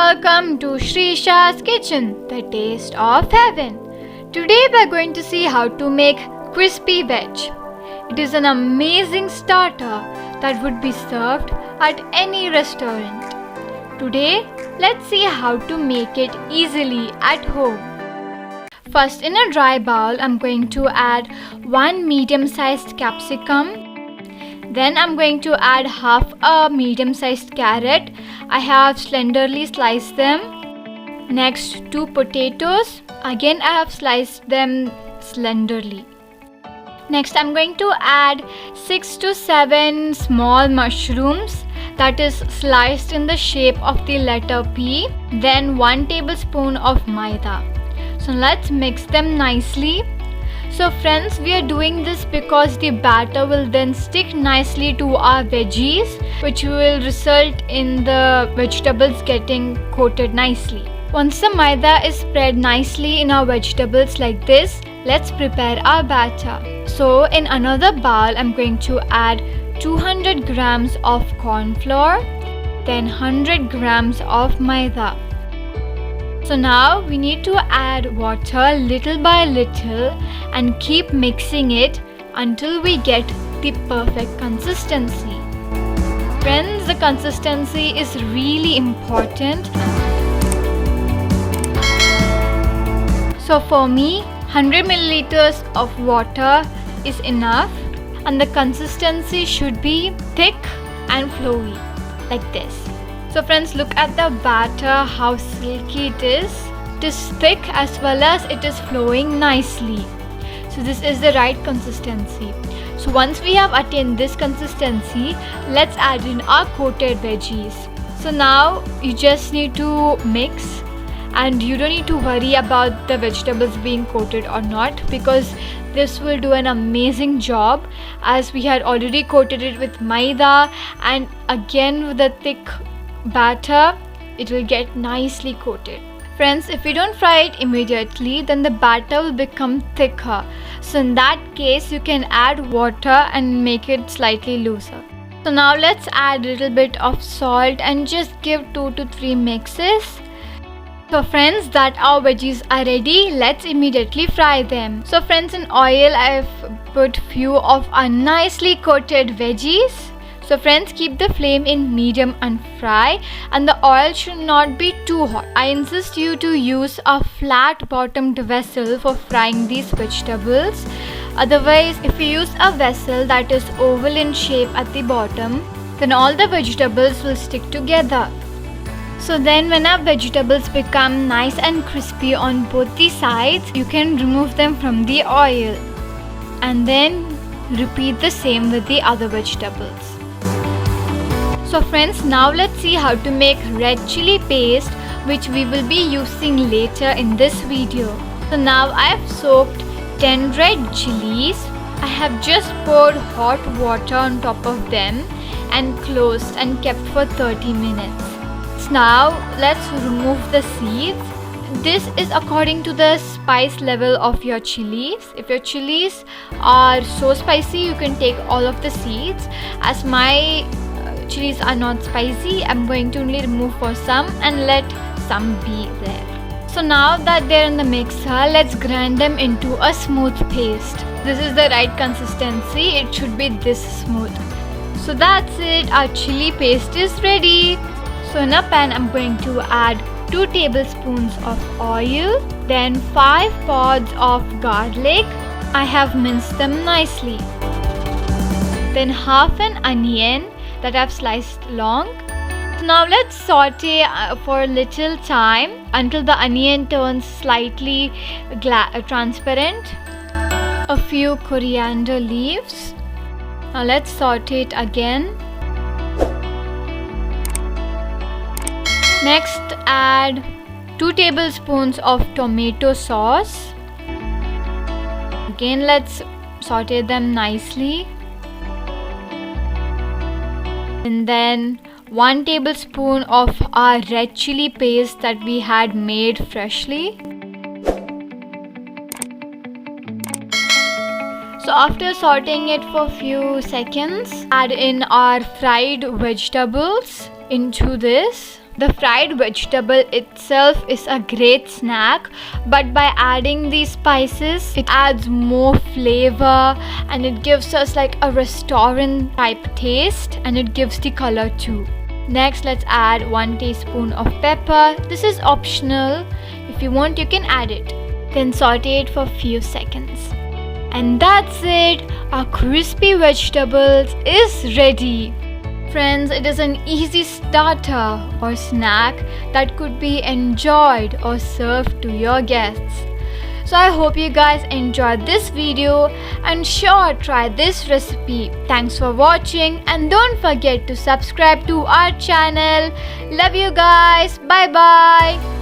welcome to Shrisha's Kitchen, the taste of heaven. Today we are going to see how to make crispy veg. It is an amazing starter that would be served at any restaurant. Today, let's see how to make it easily at home. First, in a dry bowl, I'm going to add 1 medium-sized capsicum. Then I'm going to add half a medium-sized carrot. I have slenderly sliced them. Next, 2 potatoes. Again, I have sliced them slenderly. Next, I'm going to add 6 to 7 small mushrooms, that is sliced in the shape of the letter P. Then 1 tablespoon of maida. So let's mix them nicely. So friends, we are doing this because the batter will then stick nicely to our veggies, which will result in the vegetables getting coated nicely. Once the maida is spread nicely in our vegetables like this, let's prepare our batter. So in another bowl, I'm going to add 200 grams of corn flour, then 100 grams of maida. So now we need to add water little by little and keep mixing it until we get the perfect consistency. Friends, the consistency is really important. So for me, 100 milliliters of water is enough and the consistency should be thick and flowy like this. So friends, look at the batter, how silky it is. It is thick as well as it is flowing nicely. So this is the right consistency. So once we have attained this consistency, let's add in our coated veggies. So now you just need to mix and you don't need to worry about the vegetables being coated or not, because this will do an amazing job as we had already coated it with maida, and again with the thick batter it will get nicely coated. Friends, if we don't fry it immediately, then the batter will become thicker. So in that case, you can add water and make it slightly looser. So now let's add a little bit of salt and just give 2 to 3 mixes. So friends, that our veggies are ready, let's immediately fry them. So friends, in oil I've put few of our nicely coated veggies. So friends, keep the flame in medium and fry, and the oil should not be too hot. I insist you to use a flat bottomed vessel for frying these vegetables. Otherwise, if you use a vessel that is oval in shape at the bottom, then all the vegetables will stick together. So then when our vegetables become nice and crispy on both the sides, you can remove them from the oil. And then repeat the same with the other vegetables. So friends, now let's see how to make red chili paste, which we will be using later in this video. So now I have soaked 10 red chilies. I have just poured hot water on top of them and closed and kept for 30 minutes. So now let's remove the seeds. This is according to the spice level of your chilies. If your chilies are so spicy, you can take all of the seeds. As my chilies are not spicy, I'm going to only remove for some and let some be there. So now that they're in the mixer, let's grind them into a smooth paste. This is the right consistency, it should be this smooth. So that's it, our chili paste is ready. So in a pan, I'm going to add 2 tablespoons of oil, then 5 pods of garlic. I have minced them nicely. Then half an onion that I've sliced long. Now let's saute for a little time until the onion turns slightly transparent. A few coriander leaves. Now let's saute it again. Next, add 2 tablespoons of tomato sauce. Again, let's saute them nicely. And then 1 tablespoon of our red chili paste that we had made freshly. So after sauteing it for a few seconds, add in our fried vegetables into this. The fried vegetable itself is a great snack, but by adding these spices, it adds more flavor and it gives us like a restaurant type taste, and it gives the color too. Next, let's add 1 teaspoon of pepper. This is optional. If you want, you can add it. Then saute it for a few seconds. And that's it. Our crispy vegetables is ready. Friends, it is an easy starter or snack that could be enjoyed or served to your guests. So I hope you guys enjoyed this video and sure try this recipe. Thanks for watching and don't forget to subscribe to our channel. Love you guys. Bye bye.